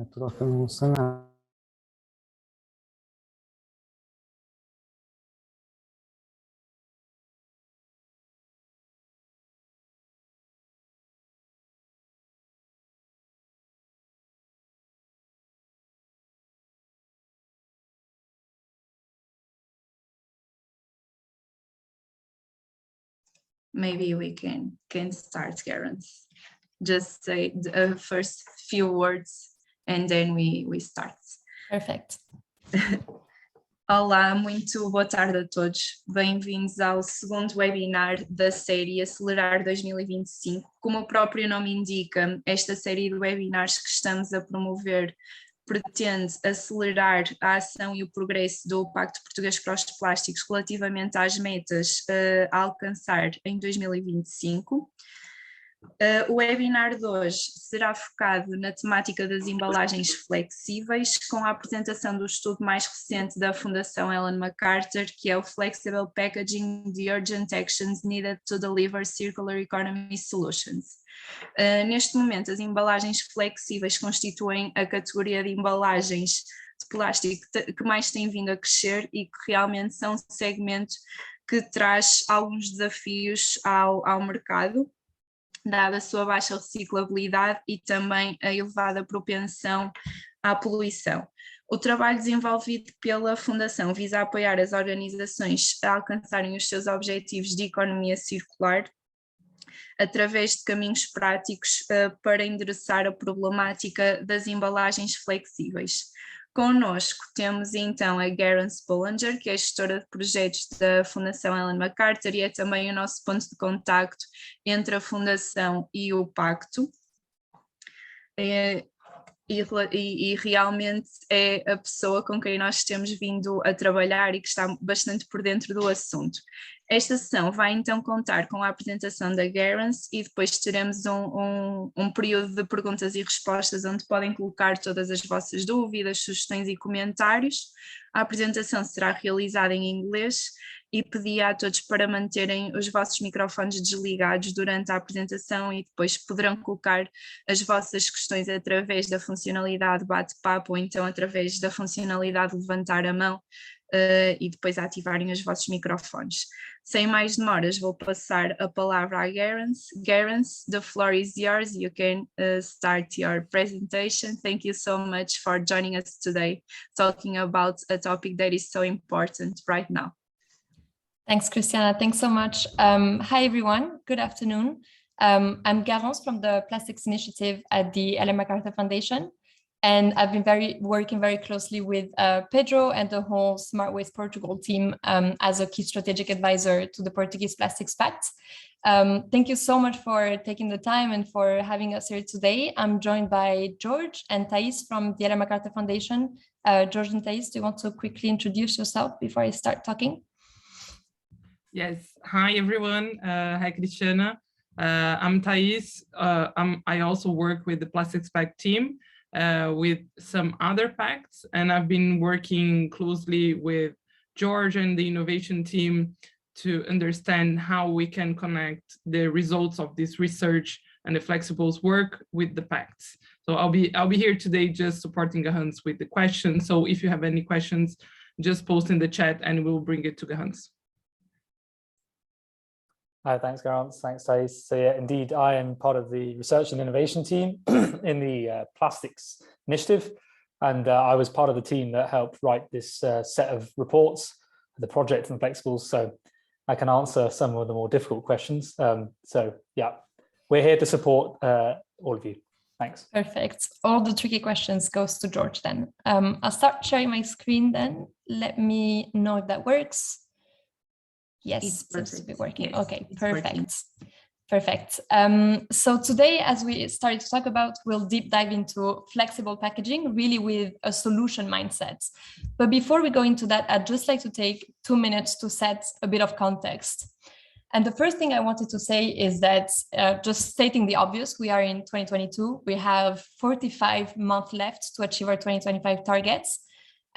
troca não sei nada. Maybe we can start, Karen. Just say the first few words and then we start. Perfect. Olá, muito boa tarde a todos. Bem-vindos ao segundo webinar da série Acelerar 2025. Como o próprio nome indica, esta série de webinars que estamos a promover pretende acelerar a ação e o progresso do Pacto Português para os Plásticos relativamente às metas a alcançar em 2025. O webinar de hoje será focado na temática das embalagens flexíveis, com a apresentação do estudo mais recente da Fundação Ellen MacArthur, que é o Flexible Packaging: The Urgent Actions Needed to Deliver Circular Economy Solutions. Neste momento, as embalagens flexíveis constituem a categoria de embalagens de plástico que mais tem vindo a crescer e que realmente são um segmento que traz alguns desafios ao mercado, dada a sua baixa reciclabilidade e também a elevada propensão à poluição. O trabalho desenvolvido pela Fundação visa apoiar as organizações a alcançarem os seus objetivos de economia circular através de caminhos práticos para endereçar a problemática das embalagens flexíveis. Connosco temos então a Garance Bollinger, que é gestora de projetos da Fundação Ellen MacArthur e é também o nosso ponto de contacto entre a Fundação e o Pacto. E realmente é a pessoa com quem nós temos vindo a trabalhar e que está bastante por dentro do assunto. Esta sessão vai então contar com a apresentação da Garance e depois teremos um período de perguntas e respostas onde podem colocar todas as vossas dúvidas, sugestões e comentários. A apresentação será realizada em inglês e pedi a todos para manterem os vossos microfones desligados durante a apresentação e depois poderão colocar as vossas questões através da funcionalidade bate-papo ou então através da funcionalidade levantar a mão e depois ativarem os vossos microfones. Sem mais demoras, vou passar a palavra à Garance. Garance, the floor is yours. You can start your presentation. Thank you so much for joining us today, talking about a topic that is so important right now. Thanks, Christiana. Thanks so much. Hi, everyone. Good afternoon. I'm Garance from the Plastics Initiative at the Ellen MacArthur Foundation. And I've been working very closely with Pedro and the whole Smart Waste Portugal team as a key strategic advisor to the Portuguese Plastics Pact. Thank you so much for taking the time and for having us here today. I'm joined by George and Thais from the Ellen MacArthur Foundation. George and Thais, do you want to quickly introduce yourself before I start talking? Yes. Hi, everyone. Hi, Christiana. I'm Thais. I also work with the Plastics Pact team. With some other pacts, and I've been working closely with George and the innovation team to understand how we can connect the results of this research and the flexibles work with the pacts. So I'll be here today just supporting Gahans with the questions. So if you have any questions, just post in the chat and we'll bring it to Gahans. Hi, thanks, Garance. Thanks, Thais. So yeah, indeed, I am part of the research and innovation team in the Plastics Initiative. And I was part of the team that helped write this set of reports, the project and flexibles. So I can answer some of the more difficult questions. So yeah, we're here to support all of you. Thanks. Perfect. All the tricky questions goes to George then. I'll start sharing my screen then. Let me know if that works. Yes, it seems to be working. Yes, okay, perfect. Perfect. So today, as we started to talk about, we'll deep dive into flexible packaging, really with a solution mindset. But before we go into that, I'd just like to take 2 minutes to set a bit of context. And the first thing I wanted to say is that just stating the obvious, we are in 2022. We have 45 months left to achieve our 2025 targets.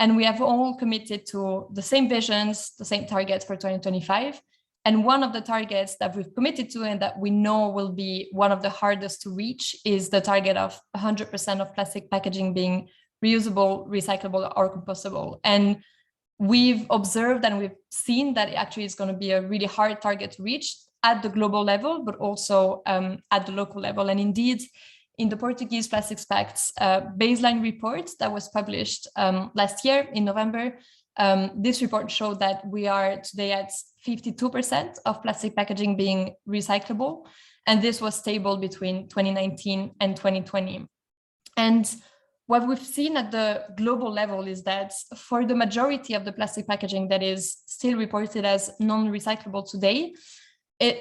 And we have all committed to the same visions, the same targets for 2025. And one of the targets that we've committed to and that we know will be one of the hardest to reach is the target of 100% of plastic packaging being reusable, recyclable, or compostable. And we've observed and we've seen that it actually is going to be a really hard target to reach at the global level, but also at the local level. And indeed, in the Portuguese Plastics Pact's baseline report that was published last year in November, this report showed that we are today at 52% of plastic packaging being recyclable, and this was stable between 2019 and 2020. And what we've seen at the global level is that for the majority of the plastic packaging that is still reported as non-recyclable today,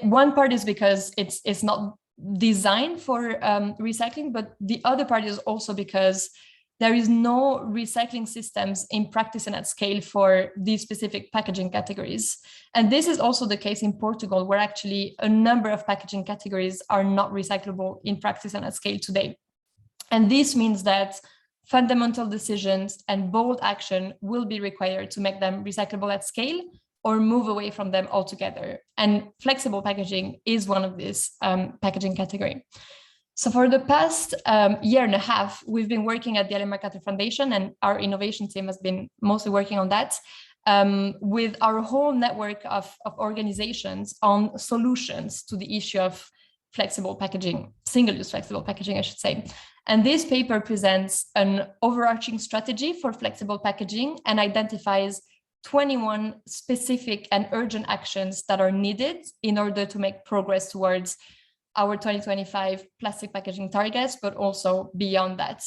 one part is because it's not designed for recycling, but the other part is also because there is no recycling systems in practice and at scale for these specific packaging categories. And this is also the case in Portugal, where actually a number of packaging categories are not recyclable in practice and at scale today. And this means that fundamental decisions and bold action will be required to make them recyclable at scale or move away from them altogether. And flexible packaging is one of these packaging category. So for the past year and a half, we've been working at the Ellen MacArthur Foundation, and our innovation team has been mostly working on that with our whole network of organizations on solutions to the issue of flexible packaging, single-use flexible packaging, I should say. And this paper presents an overarching strategy for flexible packaging and identifies 21 specific and urgent actions that are needed in order to make progress towards our 2025 plastic packaging targets, but also beyond that.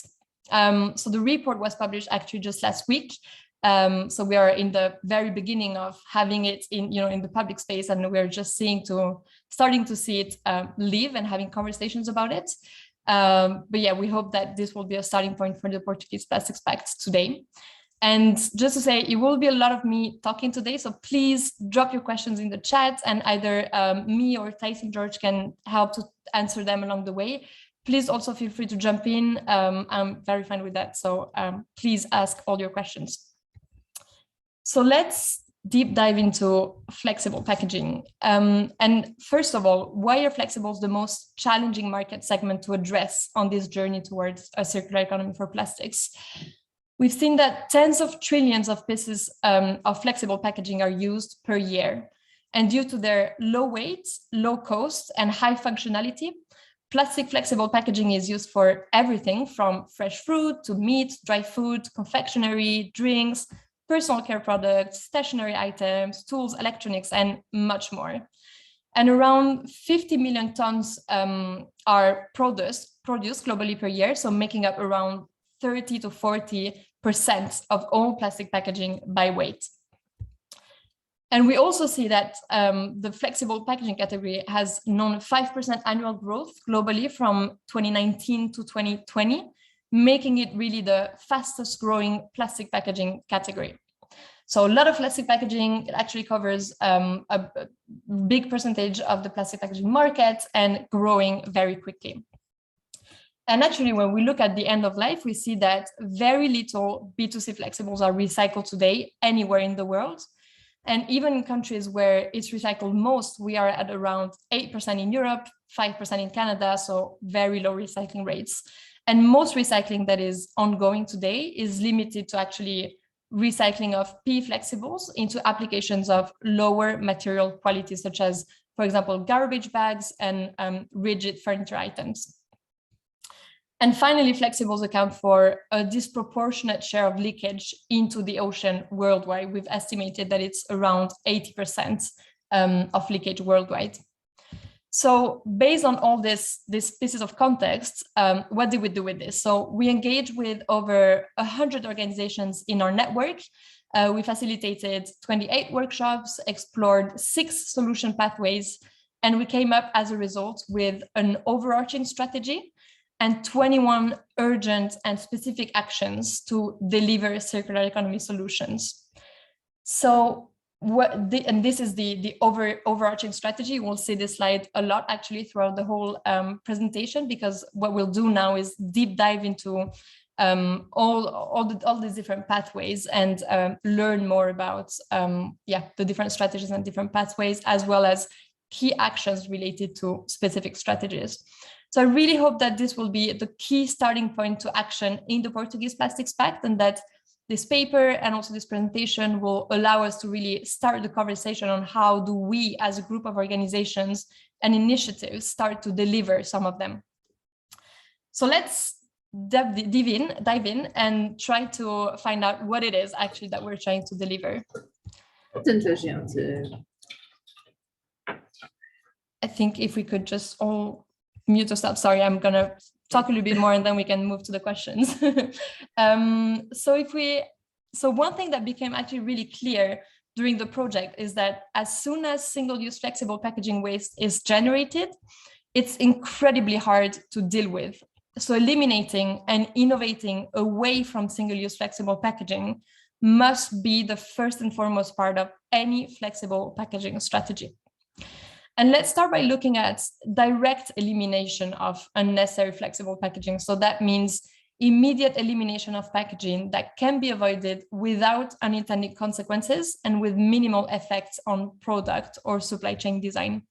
So the report was published actually just last week. So we are in the very beginning of having it in the public space, and we're just starting to see it live and having conversations about it. But yeah, we hope that this will be a starting point for the Portuguese Plastics Pact today. And just to say, it will be a lot of me talking today, so please drop your questions in the chat, and either me or Thais and George can help to answer them along the way. Please also feel free to jump in. I'm very fine with that, so please ask all your questions. So let's deep dive into flexible packaging. And first of all, why are flexibles the most challenging market segment to address on this journey towards a circular economy for plastics? We've seen that tens of trillions of pieces of flexible packaging are used per year. And due to their low weight, low cost, and high functionality, plastic flexible packaging is used for everything from fresh fruit to meat, dry food, confectionery, drinks, personal care products, stationery items, tools, electronics, and much more. And around 50 million tons are produced globally per year, so making up around 30 to 40% of all plastic packaging by weight. And we also see that the flexible packaging category has known 5% annual growth globally from 2019 to 2020, making it really the fastest growing plastic packaging category. So a lot of plastic packaging, it actually covers a big percentage of the plastic packaging market and growing very quickly. And actually, when we look at the end of life, we see that very little B2C flexibles are recycled today anywhere in the world. And even in countries where it's recycled most, we are at around 8% in Europe, 5% in Canada, so very low recycling rates. And most recycling that is ongoing today is limited to actually recycling of PE flexibles into applications of lower material quality, such as, for example, garbage bags and rigid furniture items. And finally, flexibles account for a disproportionate share of leakage into the ocean worldwide. We've estimated that it's around 80% of leakage worldwide. So based on all these pieces of context, what did we do with this? So we engaged with over 100 organizations in our network. We facilitated 28 workshops, explored 6 solution pathways, and we came up as a result with an overarching strategy and 21 urgent and specific actions to deliver circular economy solutions. So this is the overarching strategy. We'll see this slide a lot actually throughout the whole presentation, because what we'll do now is deep dive into all these different pathways and learn more about the different strategies and different pathways, as well as key actions related to specific strategies. So I really hope that this will be the key starting point to action in the Portuguese Plastics Pact, and that this paper and also this presentation will allow us to really start the conversation on how do we as a group of organizations and initiatives start to deliver some of them. So let's dive in and try to find out what it is actually that we're trying to deliver. I think if we could just all mute us up. Sorry, I'm going to talk a little bit more and then we can move to the questions. So one thing that became actually really clear during the project is that as soon as single-use flexible packaging waste is generated, it's incredibly hard to deal with. So eliminating and innovating away from single-use flexible packaging must be the first and foremost part of any flexible packaging strategy. And let's start by looking at direct elimination of unnecessary flexible packaging. So that means immediate elimination of packaging that can be avoided without unintended consequences and with minimal effects on product or supply chain design.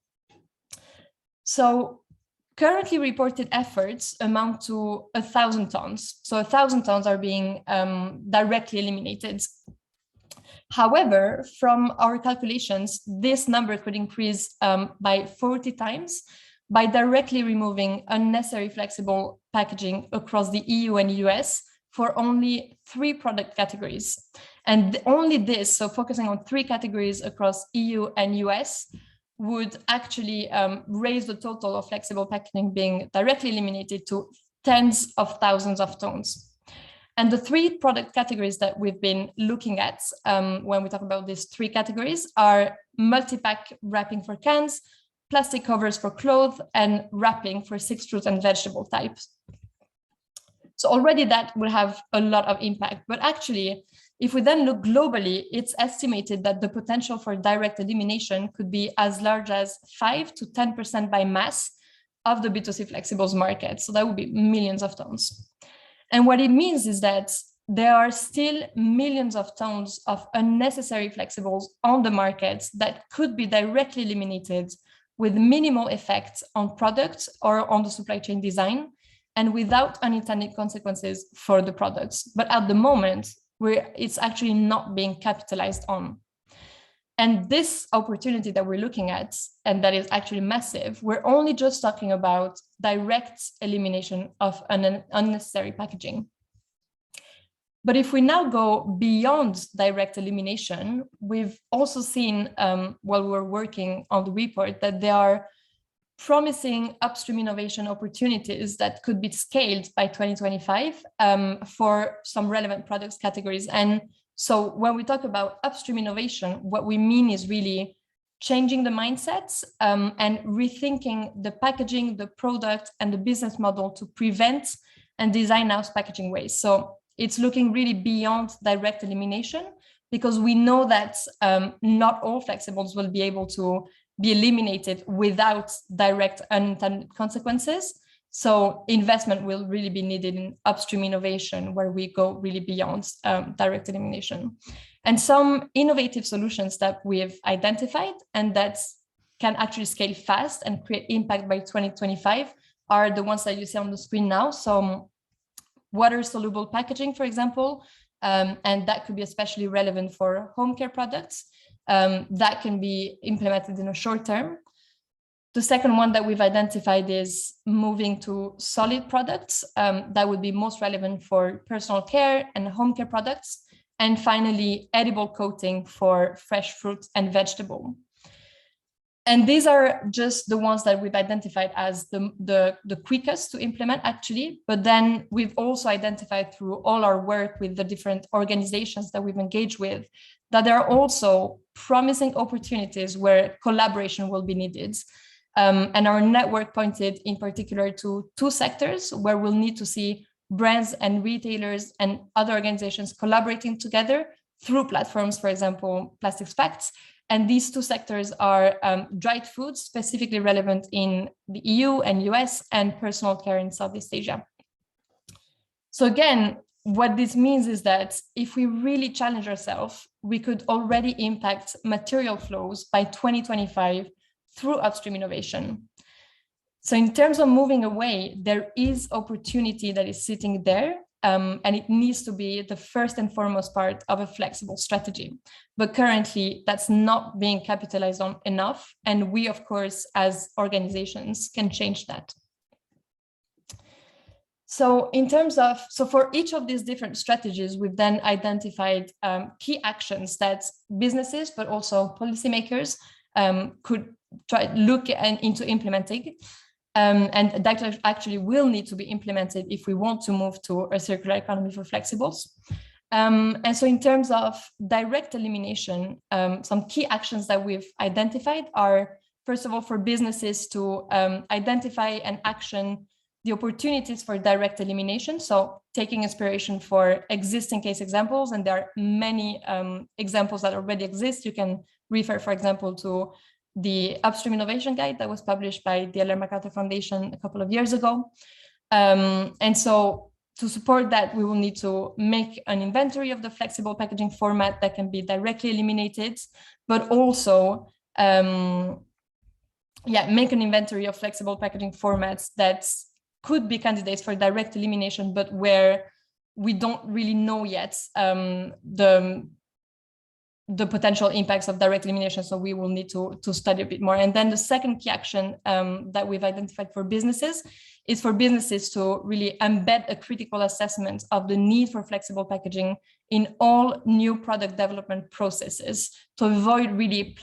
So currently reported efforts amount to 1,000 tons. So 1,000 tons are being directly eliminated. However, from our calculations, this number could increase by 40 times by directly removing unnecessary flexible packaging across the EU and US for only 3 product categories. And only this, so focusing on 3 categories across EU and US, would actually raise the total of flexible packaging being directly eliminated to tens of thousands of tons. And the 3 product categories that we've been looking at when we talk about these 3 categories are multi-pack wrapping for cans, plastic covers for clothes, and wrapping for 6 fruit and vegetable types. So already that will have a lot of impact. But actually, if we then look globally, it's estimated that the potential for direct elimination could be as large as 5 to 10% by mass of the B2C flexibles market. So that would be millions of tons. And what it means is that there are still millions of tons of unnecessary flexibles on the market that could be directly eliminated with minimal effects on products or on the supply chain design and without unintended consequences for the products. But at the moment, it's actually not being capitalized on. And this opportunity that we're looking at, and that is actually massive, we're only just talking about direct elimination of unnecessary packaging. But if we now go beyond direct elimination, we've also seen while we're working on the report that there are promising upstream innovation opportunities that could be scaled by 2025 for some relevant products categories. And so when we talk about upstream innovation, what we mean is really changing the mindsets and rethinking the packaging, the product, and the business model to prevent and design out packaging waste. So it's looking really beyond direct elimination, because we know that not all flexibles will be able to be eliminated without direct unintended consequences. So investment will really be needed in upstream innovation, where we go really beyond direct elimination. And some innovative solutions that we've identified and that can actually scale fast and create impact by 2025 are the ones that you see on the screen now. So water soluble packaging, for example, and that could be especially relevant for home care products. That can be implemented in a short term. The second one that we've identified is moving to solid products. That would be most relevant for personal care and home care products. And finally, edible coating for fresh fruit and vegetable. And these are just the ones that we've identified as the quickest to implement, actually. But then we've also identified through all our work with the different organizations that we've engaged with, that there are also promising opportunities where collaboration will be needed. And our network pointed in particular to 2 sectors where we'll need to see brands and retailers and other organizations collaborating together through platforms, for example, Plastics Pacts. And these 2 sectors are dried foods, specifically relevant in the EU and US, and personal care in Southeast Asia. So again, what this means is that if we really challenge ourselves, we could already impact material flows by 2025 through upstream innovation. So in terms of moving away, there is opportunity that is sitting there, and it needs to be the first and foremost part of a flexible strategy. But currently, that's not being capitalized on enough. And we, of course, as organizations can change that. So in terms of, so for each of these different strategies, we've then identified key actions that businesses, but also policymakers could try look into implementing. And that actually will need to be implemented if we want to move to a circular economy for flexibles. And so in terms of direct elimination, some key actions that we've identified are, first of all, for businesses to identify and action the opportunities for direct elimination. So taking inspiration for existing case examples, and there are many examples that already exist. You can refer, for example, to the Upstream Innovation Guide that was published by the Ellen MacArthur Foundation a couple of years ago. And so to support that, we will need to make an inventory of the flexible packaging format that can be directly eliminated, but also make an inventory of flexible packaging formats that could be candidates for direct elimination, but where we don't really know yet the potential impacts of direct elimination. So we will need to study a bit more. And then the second key action that we've identified for businesses is for businesses to really embed a critical assessment of the need for flexible packaging in all new product development processes to avoid really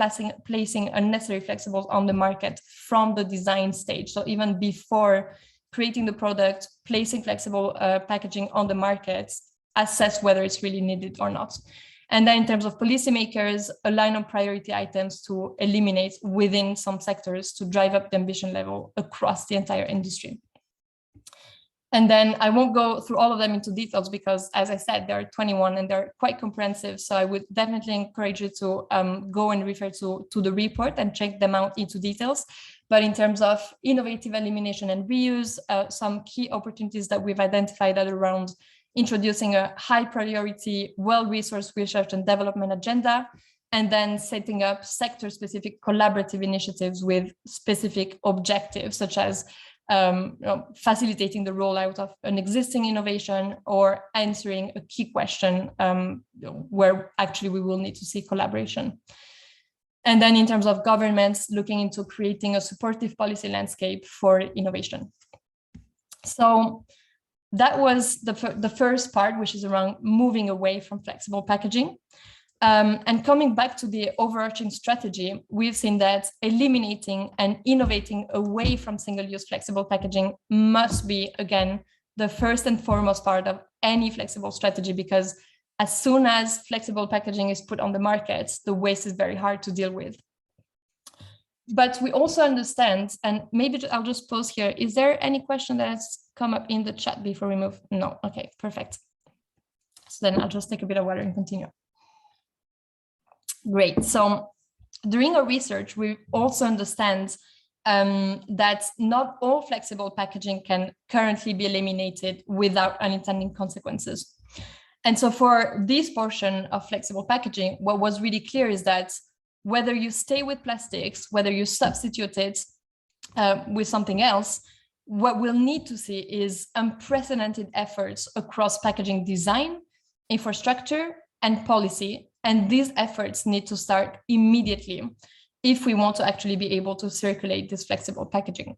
placing unnecessary flexibles on the market from the design stage. So even before creating the product, placing flexible packaging on the market, assess whether it's really needed or not. And then in terms of policymakers, align on priority items to eliminate within some sectors to drive up the ambition level across the entire industry. And then I won't go through all of them into details because, as I said, there are 21 and they're quite comprehensive. So I would definitely encourage you to go and refer to the report and check them out into details. But in terms of innovative elimination and reuse, some key opportunities that we've identified are around introducing a high priority, well-resourced research and development agenda, and then setting up sector-specific collaborative initiatives with specific objectives, such as facilitating the rollout of an existing innovation or answering a key question where actually we will need to see collaboration. And then in terms of governments, looking into creating a supportive policy landscape for innovation. So that was the first part, which is around moving away from flexible packaging. And coming back to the overarching strategy, we've seen that eliminating and innovating away from single-use flexible packaging must be, again, the first and foremost part of any flexible strategy, because as soon as flexible packaging is put on the market, the waste is very hard to deal with. But we also understand, and maybe I'll just pause here. Is there any question that has come up in the chat before we move? No, okay, perfect. So then I'll just take a bit of water and continue. Great, so during our research, we also understand that not all flexible packaging can currently be eliminated without unintended consequences. And so for this portion of flexible packaging, what was really clear is that whether you stay with plastics, whether you substitute it with something else, what we'll need to see is unprecedented efforts across packaging design, infrastructure, and policy. And these efforts need to start immediately if we want to actually be able to circulate this flexible packaging.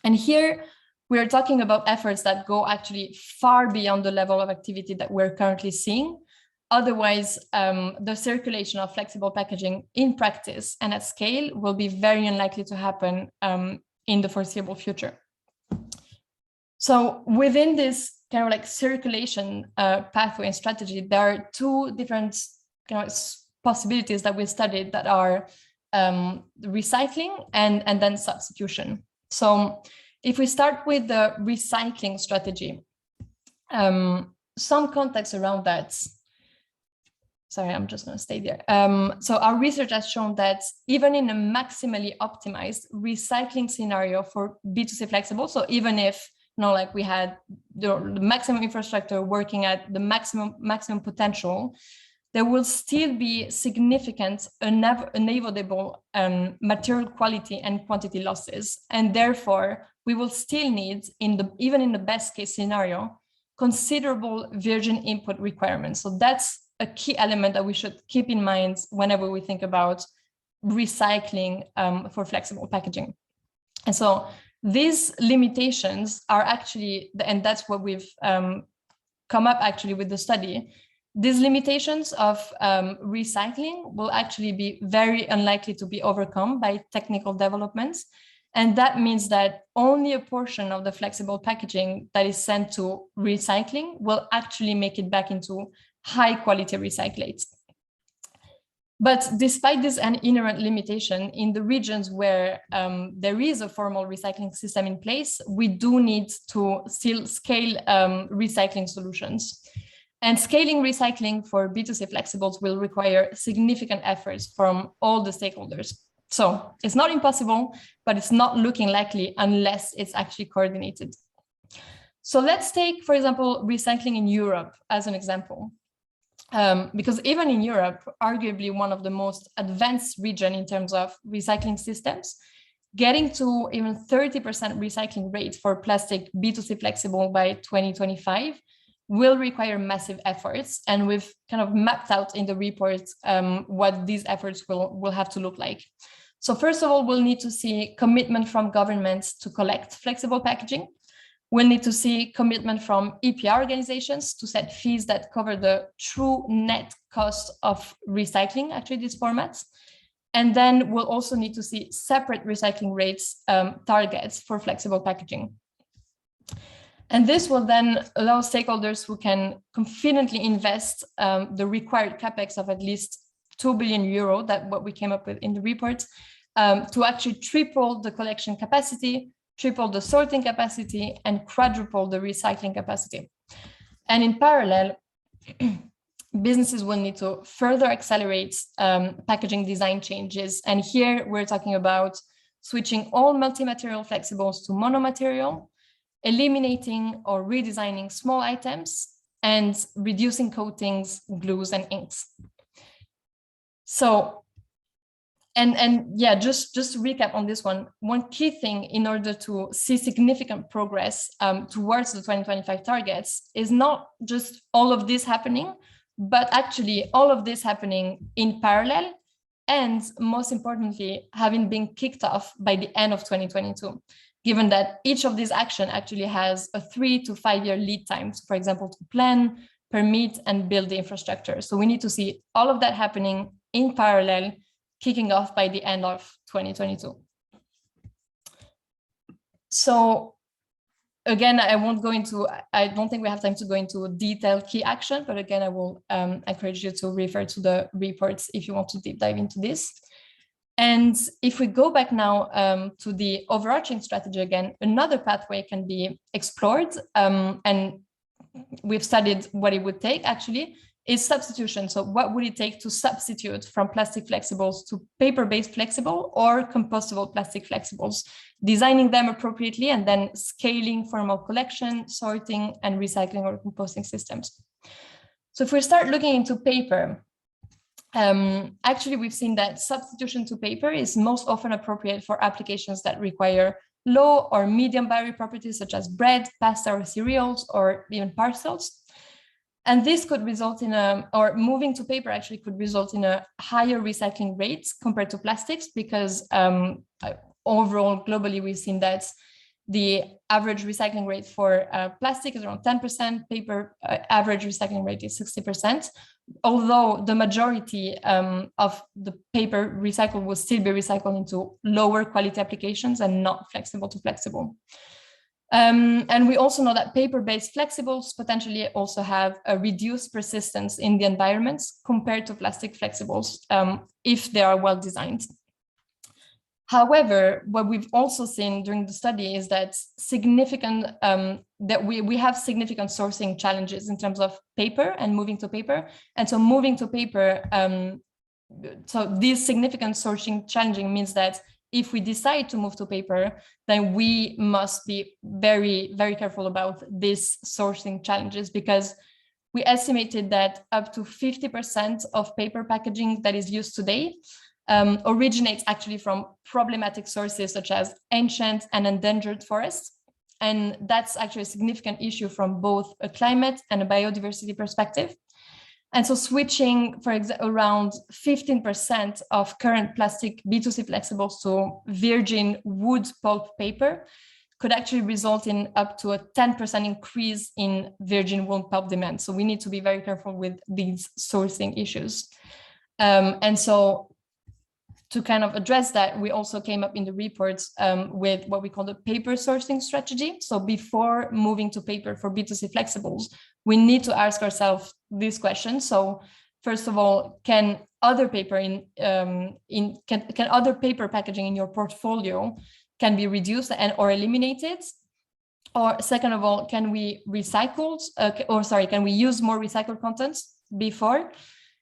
And here we're talking about efforts that go actually far beyond the level of activity that we're currently seeing. Otherwise, the circulation of flexible packaging in practice and at scale will be very unlikely to happen in the foreseeable future. So within this kind of like circulation pathway and strategy, there are two different kind of possibilities that we studied that are recycling and then substitution. So if we start with the recycling strategy, some context around that. Sorry, I'm just going to stay there. So our research has shown that even in a maximally optimized recycling scenario for B2C flexible, so even if like we had the maximum infrastructure working at the maximum potential, there will still be significant unavoidable material quality and quantity losses. And therefore, we will still need, even in the best case scenario, considerable virgin input requirements. So that's a key element that we should keep in mind whenever we think about recycling for flexible packaging. And so these limitations are actually, and that's what we've come up actually with the study, these limitations of recycling will actually be very unlikely to be overcome by technical developments. And that means that only a portion of the flexible packaging that is sent to recycling will actually make it back into high quality recyclates. But despite this inherent limitation, in the regions where there is a formal recycling system in place, we do need to still scale recycling solutions. And scaling recycling for B2C flexibles will require significant efforts from all the stakeholders. So it's not impossible, but it's not looking likely unless it's actually coordinated. So let's take, for example, recycling in Europe as an example. Because even in Europe, arguably one of the most advanced region in terms of recycling systems, getting to even 30% recycling rate for plastic B2C flexible by 2025 will require massive efforts. And we've kind of mapped out in the report what these efforts will have to look like. So first of all, we'll need to see commitment from governments to collect flexible packaging. We'll need to see commitment from EPR organizations to set fees that cover the true net cost of recycling actually these formats. And then we'll also need to see separate recycling rates targets for flexible packaging. And this will then allow stakeholders who can confidently invest the required capex of at least 2 billion euro, that what we came up with in the report, to actually triple the collection capacity, triple the sorting capacity, and quadruple the recycling capacity. And in parallel, businesses will need to further accelerate packaging design changes. And here we're talking about switching all multi-material flexibles to monomaterial, eliminating or redesigning small items, and reducing coatings, glues, and inks. So, and yeah, just to recap on this one key thing in order to see significant progress towards the 2025 targets is not just all of this happening, but actually all of this happening in parallel, and most importantly, having been kicked off by the end of 2022, given that each of these actions actually has a 3 to 5 year lead time, so for example, to plan, permit, and build the infrastructure. So we need to see all of that happening in parallel, kicking off by the end of 2022. So again, I don't think we have time to go into detailed key action, but again, I will encourage you to refer to the reports if you want to deep dive into this. And if we go back now to the overarching strategy again, another pathway can be explored, and we've studied what it would take actually, is substitution. So what would it take to substitute from plastic flexibles to paper-based flexible or compostable plastic flexibles, designing them appropriately and then scaling formal collection, sorting, and recycling or composting systems. So if we start looking into paper, actually we've seen that substitution to paper is most often appropriate for applications that require low or medium barrier properties such as bread, pasta, or cereals, or even parcels. And this could result in or moving to paper actually could result in a higher recycling rate compared to plastics, because overall, globally, we've seen that the average recycling rate for plastic is around 10%, paper average recycling rate is 60%, although the majority of the paper recycled will still be recycled into lower quality applications and not flexible to flexible. And we also know that paper-based flexibles potentially also have a reduced persistence in the environment compared to plastic flexibles if they are well designed. However, what we've also seen during the study is that we have significant sourcing challenges in terms of paper and moving to paper. And so moving to paper, so these significant sourcing challenging means that if we decide to move to paper, then we must be very, very careful about these sourcing challenges, because we estimated that up to 50% of paper packaging that is used today originates actually from problematic sources such as ancient and endangered forests. And that's actually a significant issue from both a climate and a biodiversity perspective. And so switching, for example, around 15% of current plastic B2C flexibles to virgin wood pulp paper could actually result in up to a 10% increase in virgin wood pulp demand. So we need to be very careful with these sourcing issues. And so to kind of address that, we also came up in the reports with what we call the paper sourcing strategy. So before moving to paper for B2C flexibles, we need to ask ourselves this question. So first of all, can other paper can other paper packaging in your portfolio can be reduced and or eliminated? Or second of all, can we can we use more recycled contents before?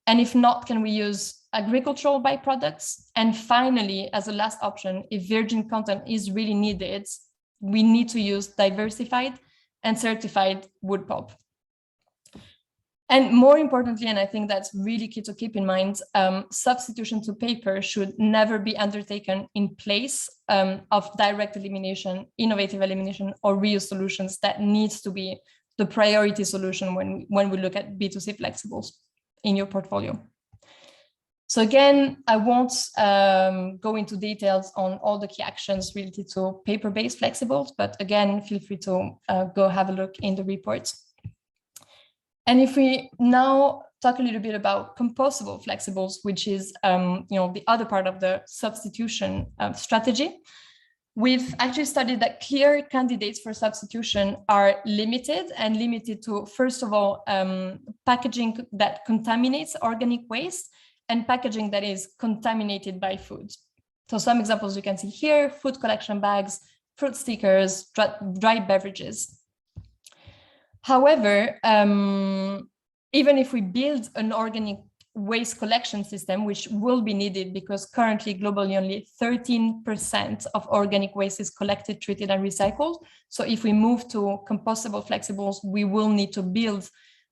And if not, can we use agricultural byproducts? And finally, as a last option, if virgin content is really needed, we need to use diversified and certified wood pulp. And more importantly, and I think that's really key to keep in mind, substitution to paper should never be undertaken in place of direct elimination, innovative elimination, or reuse solutions. That needs to be the priority solution when we look at B2C flexibles in your portfolio. So again, I won't go into details on all the key actions related to paper-based flexibles, but again, feel free to go have a look in the reports. And if we now talk a little bit about compostable flexibles, which is the other part of the substitution strategy, we've actually studied that clear candidates for substitution are limited to, first of all, packaging that contaminates organic waste and packaging that is contaminated by food. So some examples you can see here: food collection bags, fruit stickers, dry beverages. However, even if we build an organic waste collection system, which will be needed because currently globally only 13% of organic waste is collected, treated, and recycled. So if we move to compostable flexibles, we will need to build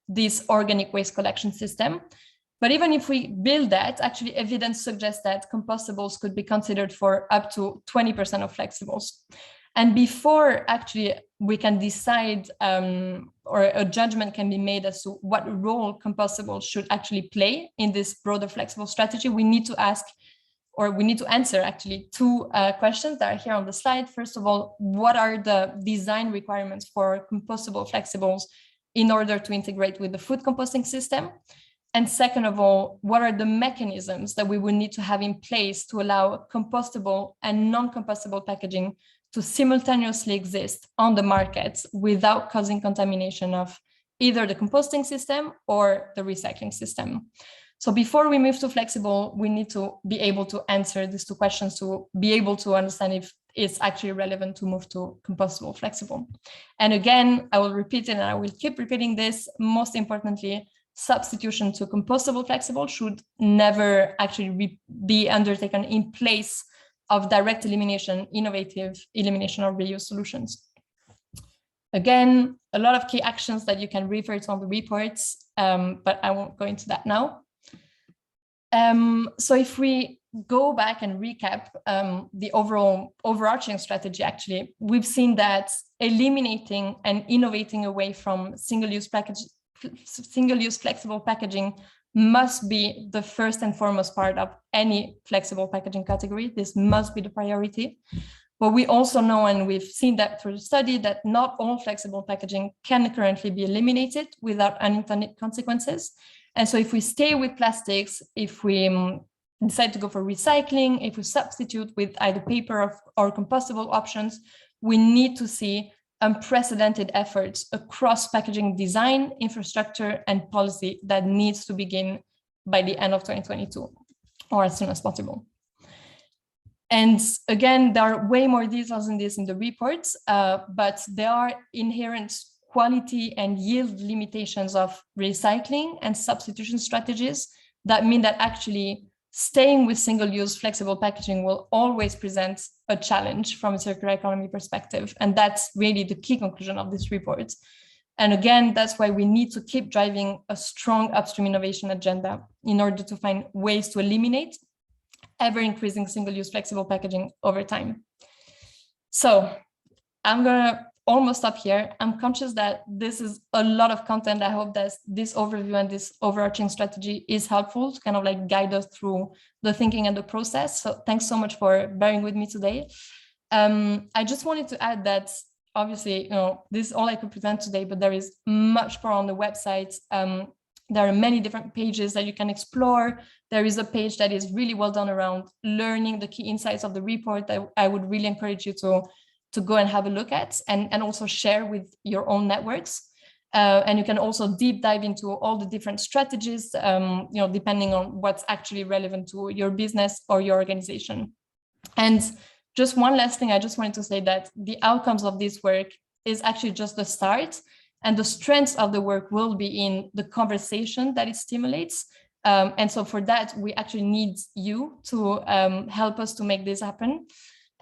this organic waste collection system. But even if we build that, actually evidence suggests that compostables could be considered for up to 20% of flexibles. And before actually we can decide or a judgment can be made as to what role compostables should actually play in this broader flexible strategy, we need to ask, or we need to answer actually two questions that are here on the slide. First of all, what are the design requirements for compostable flexibles in order to integrate with the food composting system? And second of all, what are the mechanisms that we would need to have in place to allow compostable and non-compostable packaging to simultaneously exist on the market without causing contamination of either the composting system or the recycling system? So before we move to flexible, we need to be able to answer these two questions to be able to understand if it's actually relevant to move to compostable flexible. And again, I will repeat it and I will keep repeating this. Most importantly, substitution to compostable flexible should never actually be undertaken in place of direct elimination, innovative elimination, or reuse solutions. Again, a lot of key actions that you can refer to on the reports, but I won't go into that now. So if we go back and recap the overarching strategy, actually, we've seen that eliminating and innovating away from single-use flexible packaging must be the first and foremost part of any flexible packaging category. This must be the priority. But we also know, and we've seen that through the study, that not all flexible packaging can currently be eliminated without unintended consequences. And so if we stay with plastics, if we decide to go for recycling, if we substitute with either paper or compostable options, we need to see unprecedented efforts across packaging design, infrastructure, and policy that needs to begin by the end of 2022 or as soon as possible. And again, there are way more details in this in the reports, but there are inherent quality and yield limitations of recycling and substitution strategies that mean that actually staying with single-use flexible packaging will always present a challenge from a circular economy perspective. And that's really the key conclusion of this report. And again, that's why we need to keep driving a strong upstream innovation agenda in order to find ways to eliminate ever-increasing single-use flexible packaging over time. So I'm gonna almost stop here. I'm conscious that this is a lot of content. I hope that this overview and this overarching strategy is helpful to kind of like guide us through the thinking and the process. So thanks so much for bearing with me today. I just wanted to add that obviously, this is all I could present today, but there is much more on the website. There are many different pages that you can explore. There is a page that is really well done around learning the key insights of the report that I would really encourage you to go and have a look at and also share with your own networks. And you can also deep dive into all the different strategies, depending on what's actually relevant to your business or your organization. And just one last thing, I just wanted to say that the outcomes of this work is actually just the start, and the strength of the work will be in the conversation that it stimulates. And so for that, we actually need you to help us to make this happen.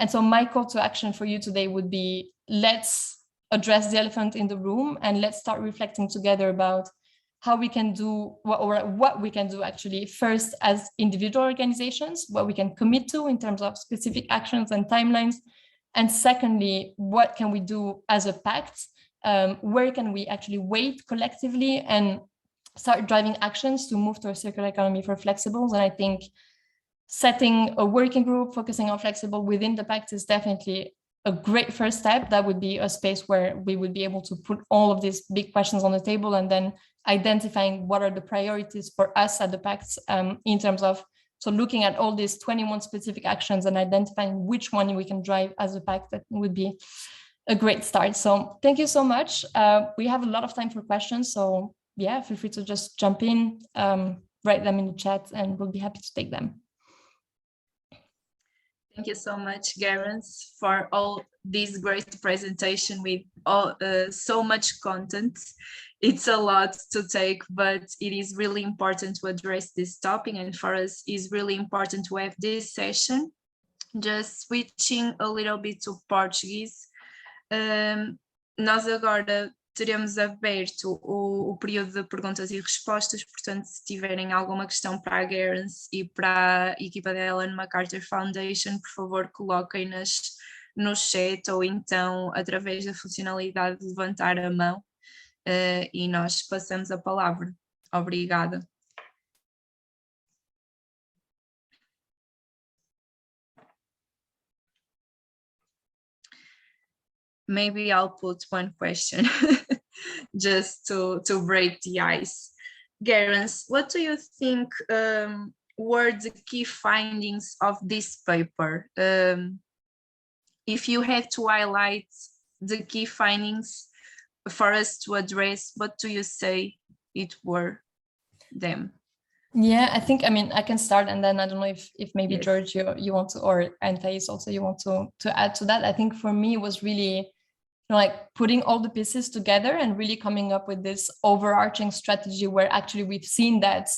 And so my call to action for you today would be, let's address the elephant in the room and let's start reflecting together about how we can do what we can do actually first as individual organizations, what we can commit to in terms of specific actions and timelines. And secondly, what can we do as a pact? Where can we actually wait collectively and start driving actions to move to a circular economy for flexibles? And I think setting a working group focusing on flexible within the pact is definitely a great first step. That would be a space where we would be able to put all of these big questions on the table and then identifying what are the priorities for us at the pact in terms of, so looking at all these 21 specific actions and identifying which one we can drive as a pact. That would be a great start. So thank you so much. We have a lot of time for questions. So yeah, feel free to just jump in, write them in the chat, and we'll be happy to take them. Thank you so much, Garance, for all this great presentation with so much content. It's a lot to take, but it is really important to address this topic, and for us it's really important to have this session. Just switching a little bit to Portuguese, nós agora teremos aberto o período de perguntas e respostas, portanto, se tiverem alguma questão para a Garance e para a equipa da Ellen MacArthur Foundation, por favor, coloquem-nas no chat ou então através da funcionalidade de levantar a mão e nós passamos a palavra. Obrigada. Maybe I'll put one question just to break the ice. Garance, what do you think were the key findings of this paper? If you had to highlight the key findings for us to address, what do you say it were them? Yeah, I think, I can start, and then I don't know if maybe yes. George, you want to, or Thais also, you want to add to that. I think for me it was really like putting all the pieces together and really coming up with this overarching strategy where actually we've seen that,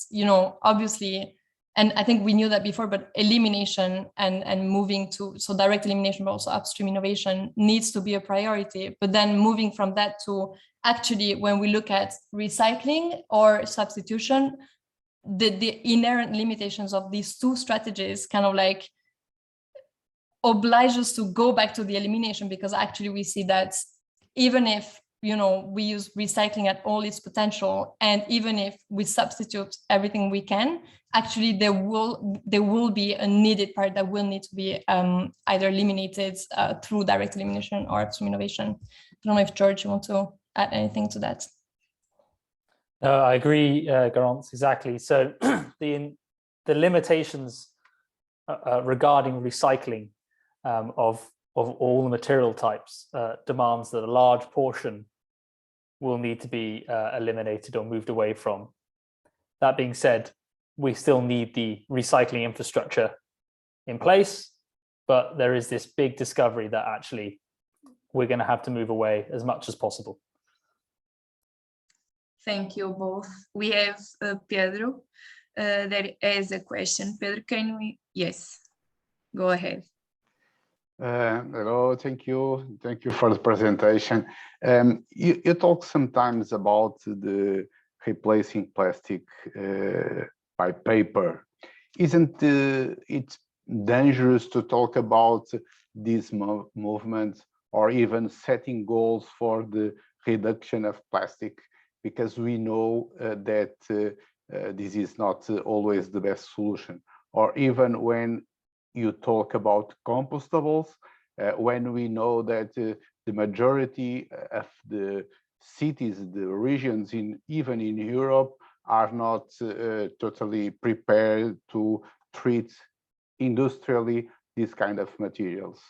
obviously, and I think we knew that before, but elimination and moving to, so direct elimination, but also upstream innovation needs to be a priority. But then moving from that to actually, when we look at recycling or substitution, the inherent limitations of these two strategies kind of like oblige us to go back to the elimination, because actually we see that even if we use recycling at all its potential, and even if we substitute everything we can, actually there will be a needed part that will need to be either eliminated through direct elimination or upstream innovation. I don't know if George, you want to add anything to that? I agree, Garance, exactly. So the limitations regarding recycling of all the material types demands that a large portion will need to be eliminated or moved away from. That being said, we still need the recycling infrastructure in place, but there is this big discovery that actually we're going to have to move away as much as possible. Thank you both. We have Pedro. there is a question. Pedro, can we? Yes, go ahead. Hello, thank you. Thank you for the presentation. You talk sometimes about the replacing plastic by paper. Isn't it dangerous to talk about this movement or even setting goals for the reduction of plastic? Because we know that this is not always the best solution. Or even when you talk about compostables, when we know that the majority of the cities, the regions even in Europe are not totally prepared to treat industrially these kind of materials.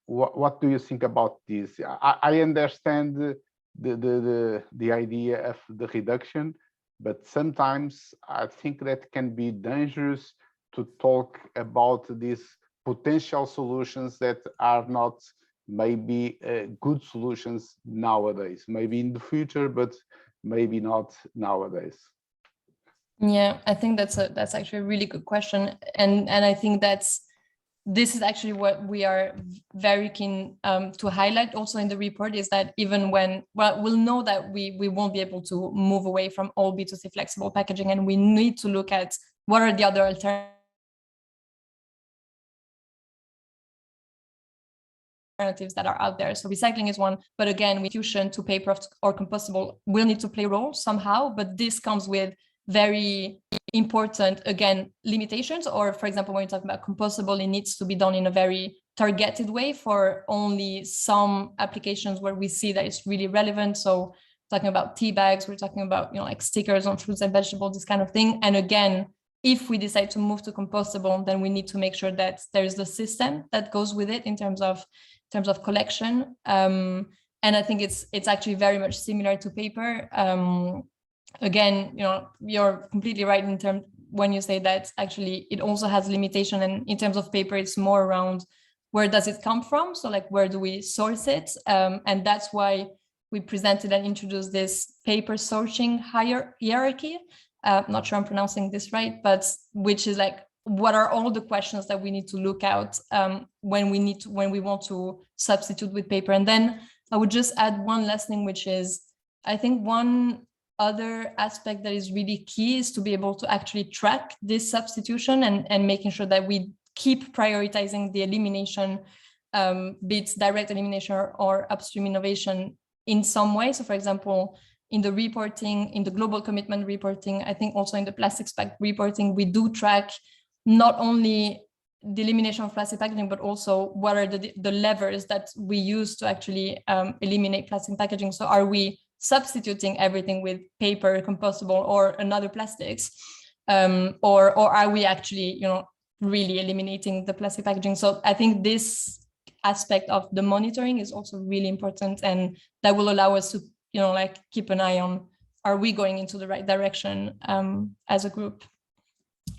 What do you think about this? I understand the idea of the reduction, but sometimes I think that can be dangerous to talk about these potential solutions that are not maybe good solutions nowadays, maybe in the future, but maybe not nowadays. Yeah, I think that's actually a really good question, and I think this is actually what we are very keen to highlight also in the report, is that even when, well, we'll know that we won't be able to move away from all B2C flexible packaging, and we need to look at what are the other alternatives that are out there. So recycling is one, but again, substitution to paper or compostable will need to play a role somehow, but this comes with very important, again, limitations. Or for example, when you're talking about compostable, it needs to be done in a very targeted way for only some applications where we see that it's really relevant. So talking about tea bags, we're talking about, like stickers on fruits and vegetables, this kind of thing. And again, if we decide to move to compostable, then we need to make sure that there's the system that goes with it in terms of collection. And I think it's actually very much similar to paper. Again, you're completely right in terms when you say that actually it also has limitation, and in terms of paper, it's more around where does it come from? So like, where do we source it? And that's why we presented and introduced this paper sourcing hierarchy. Not sure I'm pronouncing this right, but which is like, what are all the questions that we need to look out when we want to substitute with paper? And then I would just add one last thing, which is, I think one other aspect that is really key is to be able to actually track this substitution and making sure that we keep prioritizing the elimination, be it direct elimination or upstream innovation in some way. So for example, in the reporting, in the global commitment reporting, I think also in the plastics pack reporting, we do track not only the elimination of plastic packaging, but also what are the levers that we use to actually eliminate plastic packaging. So are we substituting everything with paper, compostable, or another plastics, or are we actually, really eliminating the plastic packaging? So I think this aspect of the monitoring is also really important, and that will allow us to, keep an eye on, are we going into the right direction as a group?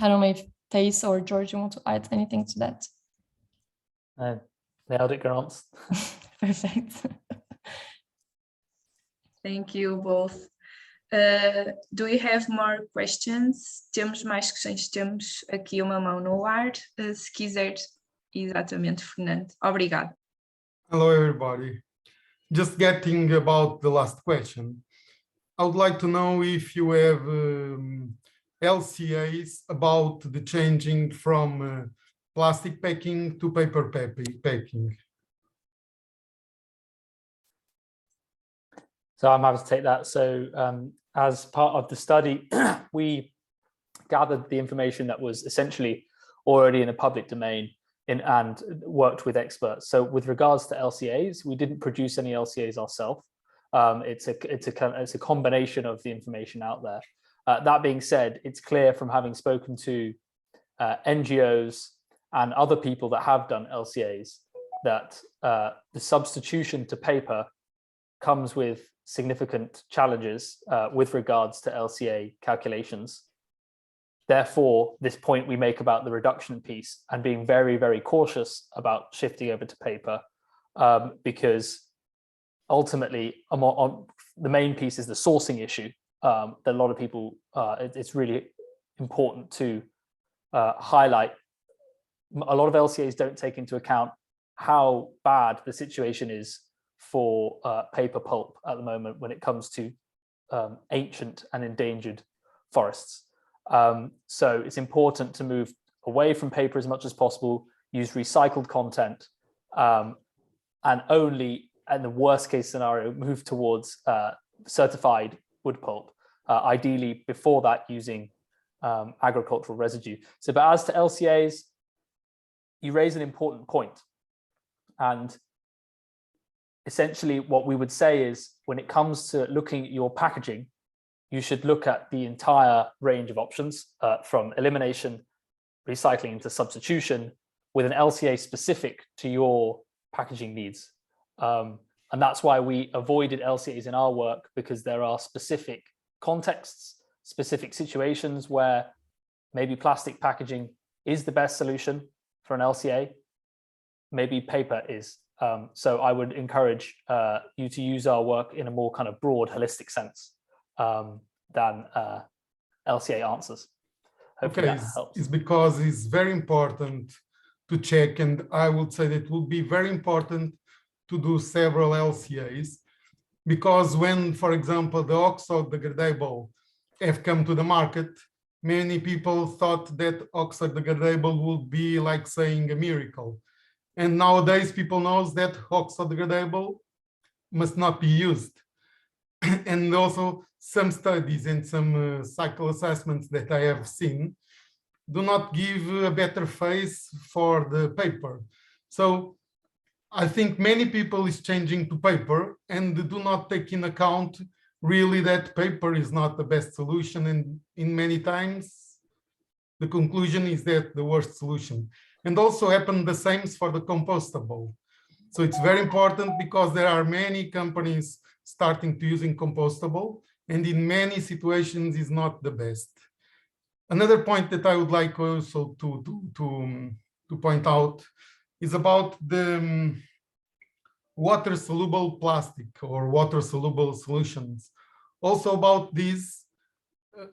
I don't know if Thais or George, you want to add anything to that? Nailed it, Grant. Perfect. Thank you both. Do we have more questions? Temos mais questões? Temos aqui uma mão no ar. Se quiser, exatamente, Fernando. Obrigada. Hello, everybody. Just getting about the last question. I would like to know if you have LCAs about the changing from plastic packing to paper packing. So I'm happy to take that. So as part of the study, we gathered the information that was essentially already in the public domain and worked with experts. So with regards to LCAs, we didn't produce any LCAs ourselves. It's a combination of the information out there. That being said, it's clear from having spoken to NGOs and other people that have done LCAs that the substitution to paper comes with significant challenges with regards to LCA calculations. Therefore, this point we make about the reduction piece and being very, very cautious about shifting over to paper, because ultimately the main piece is the sourcing issue. that a lot of people, it's really important to highlight. A lot of LCAs don't take into account how bad the situation is for paper pulp at the moment when it comes to ancient and endangered forests. So it's important to move away from paper as much as possible, use recycled content, and only, in the worst case scenario, move towards certified wood pulp, ideally before that using agricultural residue. So, but as to LCAs, you raise an important point. And essentially what we would say is, when it comes to looking at your packaging, you should look at the entire range of options, from elimination, recycling into substitution, with an LCA specific to your packaging needs. And that's why we avoided LCAs in our work, because there are specific contexts, specific situations where maybe plastic packaging is the best solution for an LCA, maybe paper is. So I would encourage you to use our work in a more kind of broad, holistic sense than LCA answers. Hopefully Okay, that helps. it's because it's very important to check, and I would say that it will be very important to do several LCAs, because when, for example, the oxo-degradable have come to the market, many people thought that oxo-degradable would be like saying a miracle. And nowadays people know that oxo-degradable must not be used. And also some studies and some cycle assessments that I have seen do not give a better face for the paper. So I think many people is changing to paper and do not take in account really that paper is not the best solution. And in many times, the conclusion is that the worst solution. And also happen the same for the compostable. So it's very important, because there are many companies starting to using compostable, and in many situations is not the best. Another point that I would like also to point out is about the water-soluble plastic or water-soluble solutions. Also about this,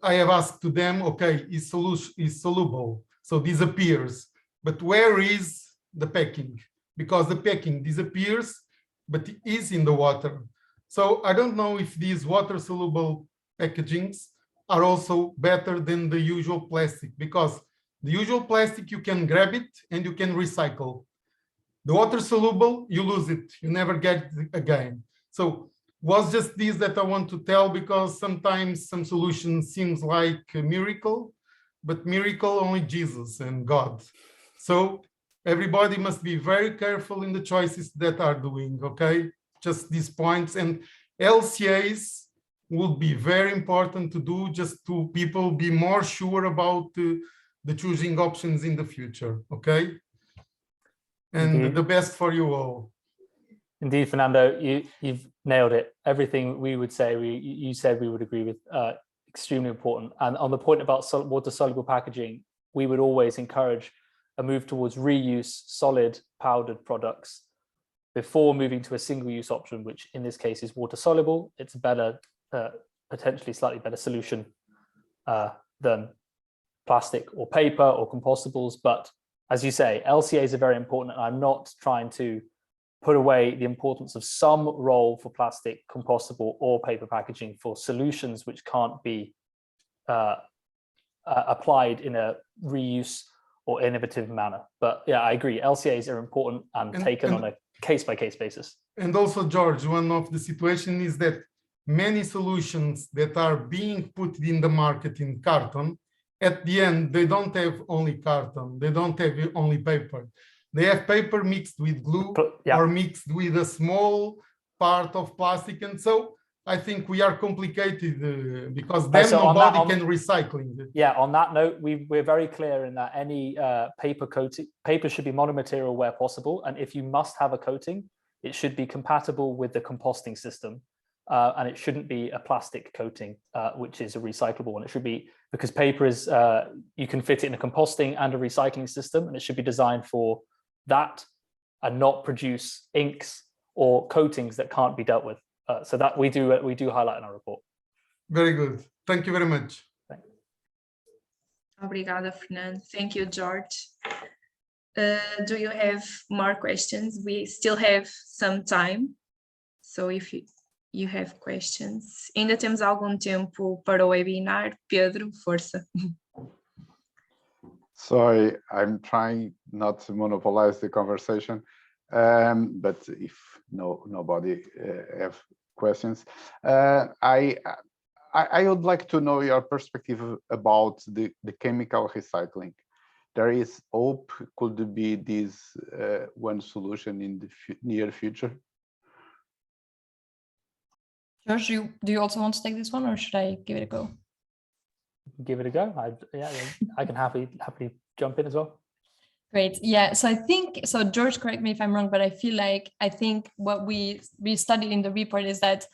I have asked to them, okay, is soluble, so disappears, but where is the packing? Because the packing disappears, but it is in the water. So I don't know if these water-soluble packagings are also better than the usual plastic, because the usual plastic, you can grab it and you can recycle. The water-soluble, you lose it, you never get it again. So was just this that I want to tell, because sometimes some solution seems like a miracle, but miracle only Jesus and God. So everybody must be very careful in the choices that are doing, okay? Just these points, and LCAs would be very important to do, just to people be more sure about the choosing options in the future, okay? And the best for you all. Indeed, Fernando, you've nailed it. Everything we would say, you said we would agree with, extremely important. And on the point about water-soluble packaging, we would always encourage a move towards reuse solid powdered products before moving to a single-use option, which in this case is water-soluble. It's a better, potentially slightly better solution than plastic or paper or compostables. But as you say, LCAs are very important, and I'm not trying to put away the importance of some role for plastic, compostable or paper packaging for solutions which can't be applied in a reuse or innovative manner. But yeah, I agree, LCAs are important and taken on a case-by-case basis. And also, George, one of the situations is that many solutions that are being put in the market in carton, at the end, they don't have only carton, they don't have only paper. They have paper mixed with glue, yeah, or mixed with a small part of plastic. And so I think we are complicated because then nobody can recycling it. Yeah, on that note, we're very clear in that any paper should be monomaterial where possible. And if you must have a coating, it should be compatible with the composting system. And it shouldn't be a plastic coating, which is a recyclable one. It should be, because paper is, you can fit it in a composting and a recycling system, and it should be designed for that and not produce inks or coatings that can't be dealt with. So that we do highlight in our report. Very good. Thank you very much. Obrigada, Fernando. Thank you, George. Do you have more questions? We still have some time. So if you have questions. Ainda temos algum tempo para o webinar. Pedro, força. Sorry, I'm trying not to monopolize the conversation, but if nobody have questions, I would like to know your perspective about the chemical recycling. There is hope, could be this one solution in the near future? George, do you also want to take this one, or should I give it a go? Give it a go. I can happily jump in as well. Great. Yeah. So I think, so George, correct me if I'm wrong, but I think what we studied in the report is that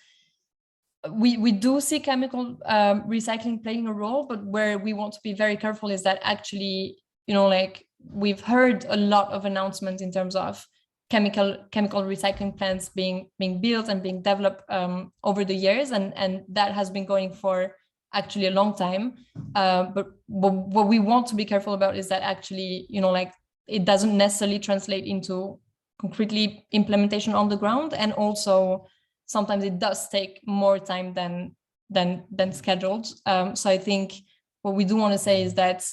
we do see chemical recycling playing a role, but where we want to be very careful is that actually, like we've heard a lot of announcements in terms of chemical recycling plants being built and being developed over the years, and that has been going for actually a long time. But what we want to be careful about is that actually, like it doesn't necessarily translate into concretely implementation on the ground, and also sometimes it does take more time than scheduled. So I think what we do want to say is that,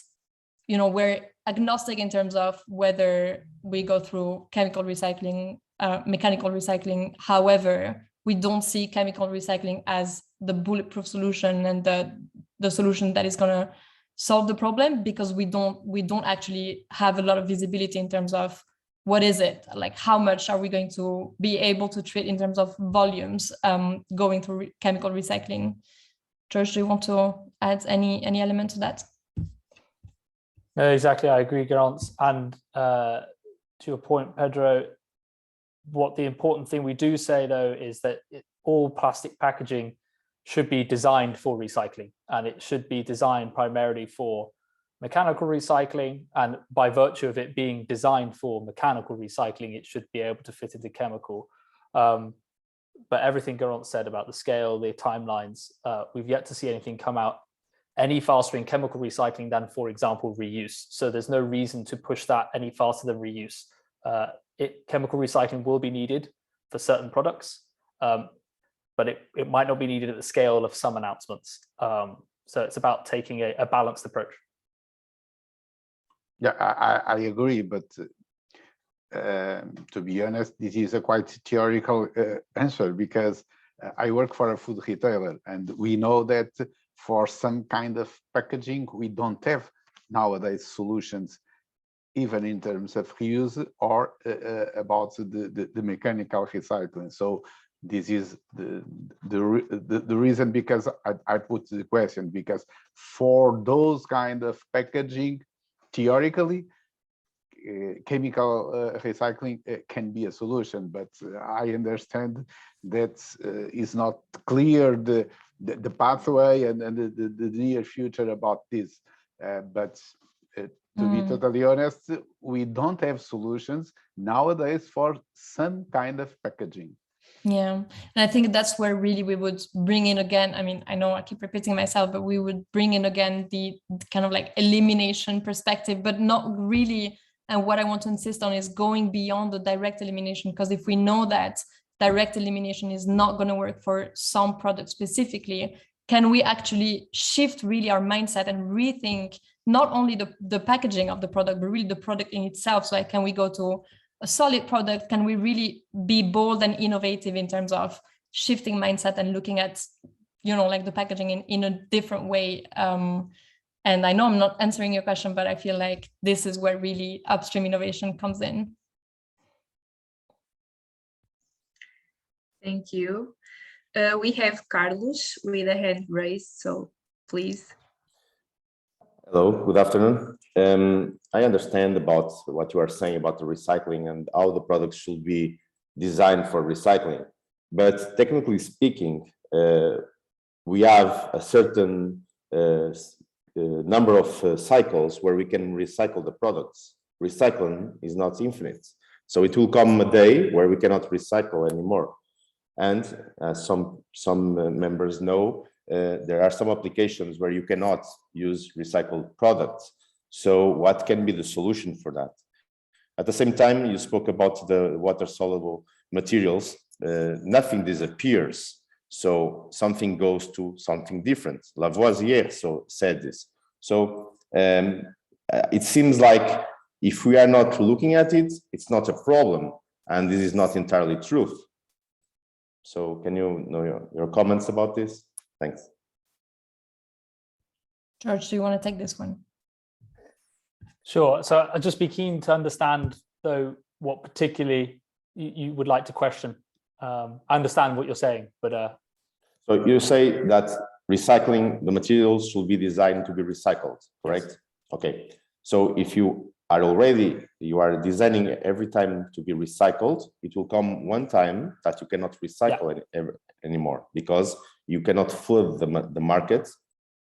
we're agnostic in terms of whether we go through chemical recycling, mechanical recycling. However, we don't see chemical recycling as the bulletproof solution and the solution that is going to solve the problem, because we don't actually have a lot of visibility in terms of what is it, like how much are we going to be able to treat in terms of volumes going through chemical recycling. George, do you want to add any element to that? No, exactly. I agree, Garance. And to your point, Pedro, what the important thing we do say, though, is that all plastic packaging should be designed for recycling, and it should be designed primarily for mechanical recycling. And by virtue of it being designed for mechanical recycling, it should be able to fit into chemical. But everything Garance said about the scale, the timelines, we've yet to see anything come out any faster in chemical recycling than, for example, reuse. So there's no reason to push that any faster than reuse. Chemical recycling will be needed for certain products, but it might not be needed at the scale of some announcements. So it's about taking a balanced approach. Yeah, I agree, but to be honest, this is a quite theoretical answer, because I work for a food retailer, and we know that for some kind of packaging, we don't have nowadays solutions, even in terms of reuse or about the mechanical recycling. So this is the reason, because I put the question, because for those kind of packaging, theoretically, chemical recycling can be a solution, but I understand that is not clear the pathway and the near future about this. But to be totally honest, we don't have solutions nowadays for some kind of packaging. Yeah, and I think that's where really we would bring in again, I mean, I know I keep repeating myself, but we would bring in again the kind of like elimination perspective, but not really. And what I want to insist on is going beyond the direct elimination, because if we know that direct elimination is not going to work for some products specifically, can we actually shift really our mindset and rethink not only the packaging of the product, but really the product in itself? So like, can we go to a solid product? Can we really be bold and innovative in terms of shifting mindset and looking at, like the packaging in a different way? And I know I'm not answering your question, but I feel like this is where really upstream innovation comes in. Thank you. We have Carlos with a hand raised, so please. Hello, good afternoon. I understand about what you are saying about the recycling and how the products should be designed for recycling. But technically speaking, we have a certain number of cycles where we can recycle the products. Recycling is not infinite. So it will come a day where we cannot recycle anymore. And as some members know, there are some applications where you cannot use recycled products. So what can be the solution for that? At the same time, you spoke about the water-soluble materials. Nothing disappears. So something goes to something different. Lavoisier said this. So it seems like if we are not looking at it, it's not a problem. And this is not entirely truth. So can you know your comments about this? Thanks. George, do you want to take this one? Sure. So I'd just be keen to understand, though, what particularly you would like to question. I understand what you're saying, but... So you say that recycling, the materials should be designed to be recycled, correct? Yes. Okay. So if you are designing every time to be recycled, it will come one time that you cannot recycle anymore, because you cannot flood the market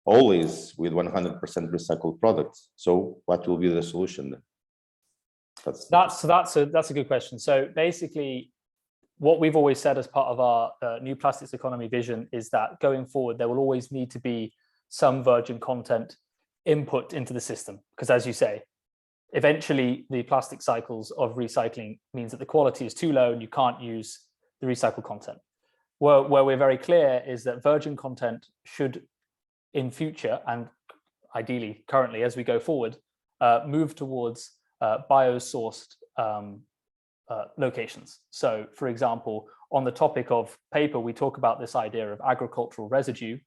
always with 100% recycled products. So what will be the solution then? That's a good question. So basically, what we've always said as part of our new plastics economy vision is that going forward, there will always need to be some virgin content input into the system, because as you say, eventually the plastic cycles of recycling means that the quality is too low and you can't use the recycled content. Where we're very clear is that virgin content should, in future and ideally currently as we go forward, move towards bio-sourced locations. So for example, on the topic of paper, we talk about this idea of agricultural residue.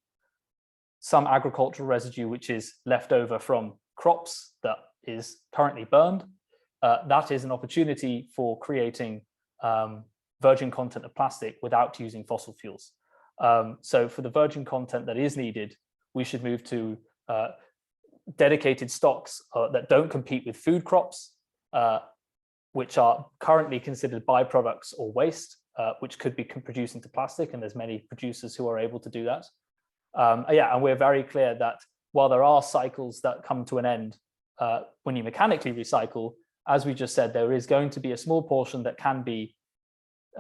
Some agricultural residue which is left over from crops that is currently burned, that is an opportunity for creating virgin content of plastic without using fossil fuels. So for the virgin content that is needed, we should move to dedicated stocks that don't compete with food crops, which are currently considered byproducts or waste, which could be produced into plastic, and there's many producers who are able to do that. And we're very clear that while there are cycles that come to an end when you mechanically recycle, as we just said, there is going to be a small portion that can be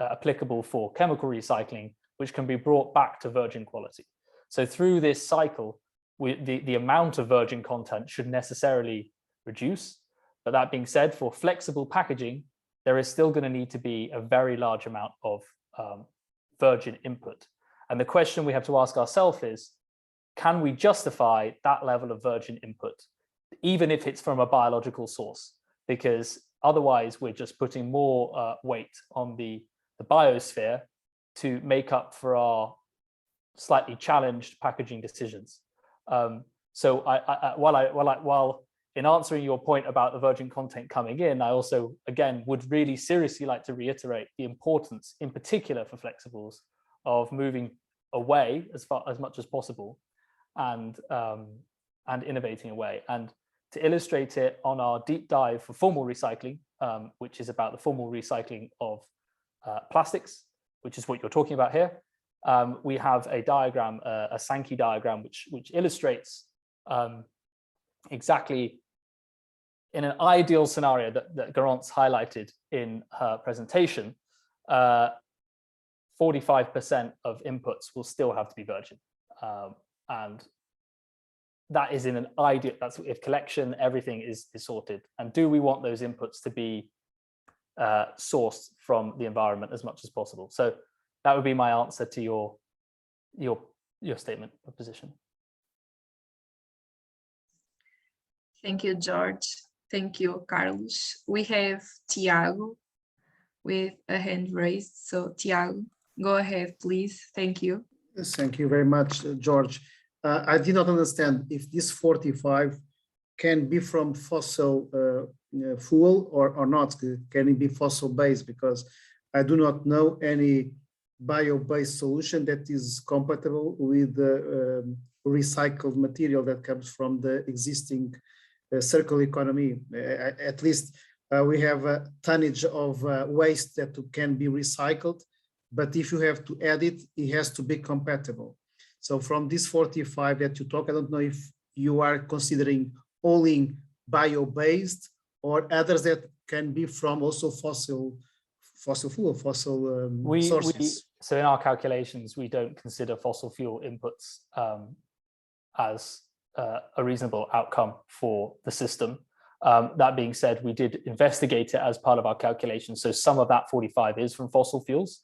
applicable for chemical recycling, which can be brought back to virgin quality. So through this cycle, the amount of virgin content should necessarily reduce. But that being said, for flexible packaging, there is still going to need to be a very large amount of virgin input. And the question we have to ask ourselves is, can we justify that level of virgin input, even if it's from a biological source? Because otherwise, we're just putting more weight on the biosphere to make up for our slightly challenged packaging decisions. So while in answering your point about the virgin content coming in, I also, again, would really seriously like to reiterate the importance, in particular for flexibles, of moving away as much as possible and innovating away. And to illustrate it, on our deep dive for formal recycling, which is about the formal recycling of plastics, which is what you're talking about here, we have a diagram, a Sankey diagram, which illustrates exactly in an ideal scenario that Garance highlighted in her presentation, 45% of inputs will still have to be virgin. And that is in an ideal, that's if collection, everything is sorted. And do we want those inputs to be sourced from the environment as much as possible? So that would be my answer to your statement of position. Thank you, George. Thank you, Carlos. We have Tiago with a hand raised. So Tiago, go ahead, please. Thank you. Yes, thank you very much, George. I did not understand if this 45 can be from fossil fuel or not. Can it be fossil based? Because I do not know any bio-based solution that is compatible with the recycled material that comes from the existing circular economy. At least we have a tonnage of waste that can be recycled, but if you have to add it, it has to be compatible. So from this 45 that you talk, I don't know if you are considering only bio-based or others that can be from also fossil fuel, sources. so in our calculations, we don't consider fossil fuel inputs as a reasonable outcome for the system. That being said, we did investigate it as part of our calculation. So some of that 45 is from fossil fuels,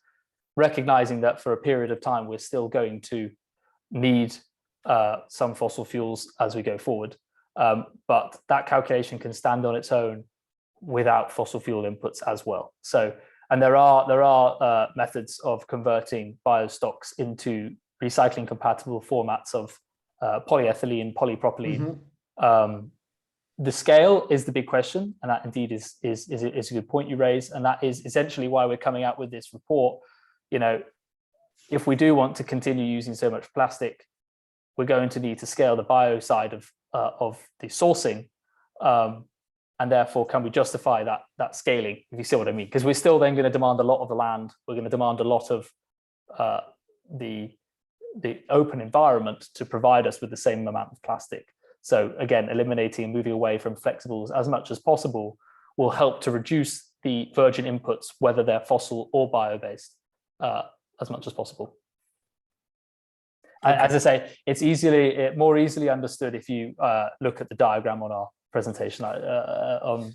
recognizing that for a period of time, we're still going to need some fossil fuels as we go forward. But that calculation can stand on its own without fossil fuel inputs as well. So, and there are methods of converting biostocks into recycling compatible formats of polyethylene, polypropylene. The scale is the big question, and that indeed is a good point you raise, and that is essentially why we're coming out with this report. You know, if we do want to continue using so much plastic, we're going to need to scale the bio side of the sourcing, and therefore, can we justify that scaling? If you see what I mean, because we're still then going to demand a lot of the land. We're going to demand a lot of the open environment to provide us with the same amount of plastic. So again, eliminating and moving away from flexibles as much as possible will help to reduce the virgin inputs, whether they're fossil or bio-based, as much as possible. Okay. As I say, it's more easily understood if you look at the diagram on our presentation. I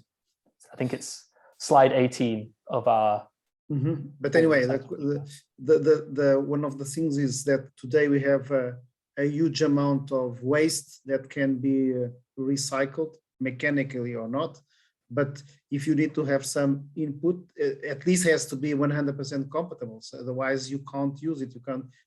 think it's slide 18 of our. But anyway, the one of the things is that today we have a huge amount of waste that can be recycled mechanically or not. But if you need to have some input, at least has to be 100% compatible. So otherwise you can't use it.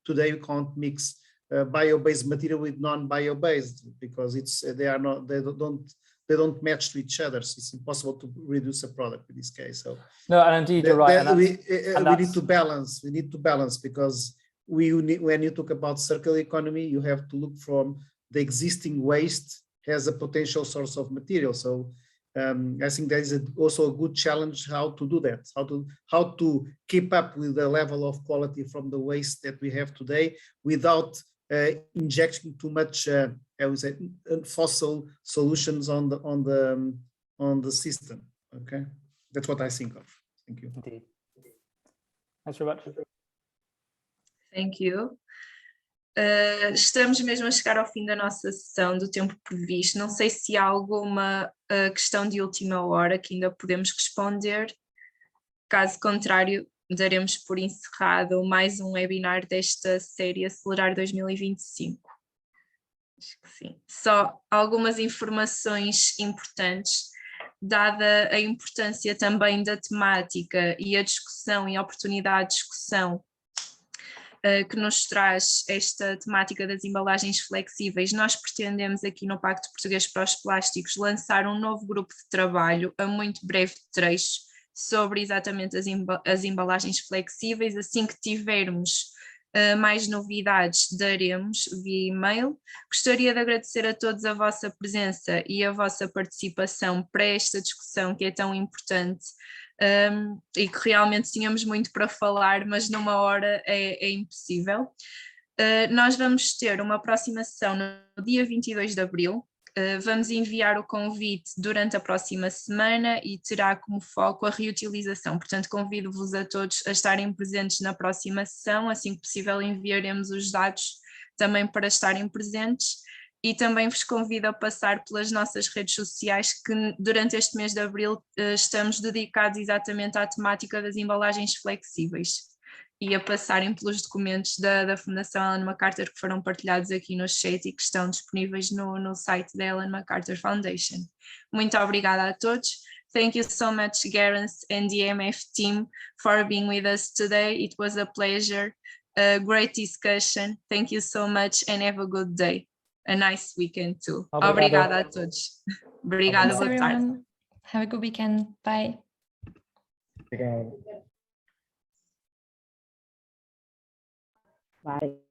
Today you can't mix bio-based material with non-bio-based because they don't match to each other. So it's impossible to reduce a product in this case. So no, and indeed you're right. We need to balance. We need to balance because when you talk about circular economy, you have to look from the existing waste as a potential source of material. So I think there is also a good challenge how to do that, how to keep up with the level of quality from the waste that we have today without injecting too much, I would say, fossil solutions on the system. Okay, that's what I think of. Thank you. Indeed. Thanks very much. Thank you. Estamos mesmo a chegar ao fim da nossa sessão do tempo previsto. Não sei se há alguma questão de última hora que ainda podemos responder. Caso contrário, daremos por encerrado mais um webinar desta série Acelerar 2025. Acho que sim. Só algumas informações importantes. Dada a importância também da temática e a discussão e a oportunidade de discussão que nos traz esta temática das embalagens flexíveis, nós pretendemos aqui no Pacto Português para os Plásticos lançar um novo grupo de trabalho a muito breve trecho sobre exatamente as embalagens flexíveis. Assim que tivermos mais novidades, daremos via e-mail. Gostaria de agradecer a todos a vossa presença e a vossa participação para esta discussão que é tão importante. E que realmente tínhamos muito para falar, mas numa hora é impossível. Nós vamos ter uma próxima sessão no dia 22 de abril. Vamos enviar o convite durante a próxima semana e terá como foco a reutilização. Portanto, convido-vos a todos a estarem presentes na próxima sessão. Assim que possível, enviaremos os dados também para estarem presentes. E também vos convido a passar pelas nossas redes sociais, que durante este mês de abril estamos dedicados exatamente à temática das embalagens flexíveis e a passarem pelos documentos da Fundação Ellen MacArthur que foram partilhados aqui no chat e que estão disponíveis no site da Ellen MacArthur Foundation. Muito obrigada a todos. Thank you so much, Gareth and the MF team, for being with us today. It was a pleasure, a great discussion. Thank you so much and have a good day. A nice weekend too. Obrigada a todos. Obrigada, boa tarde. Have a good weekend. Bye. Obrigado. Bye.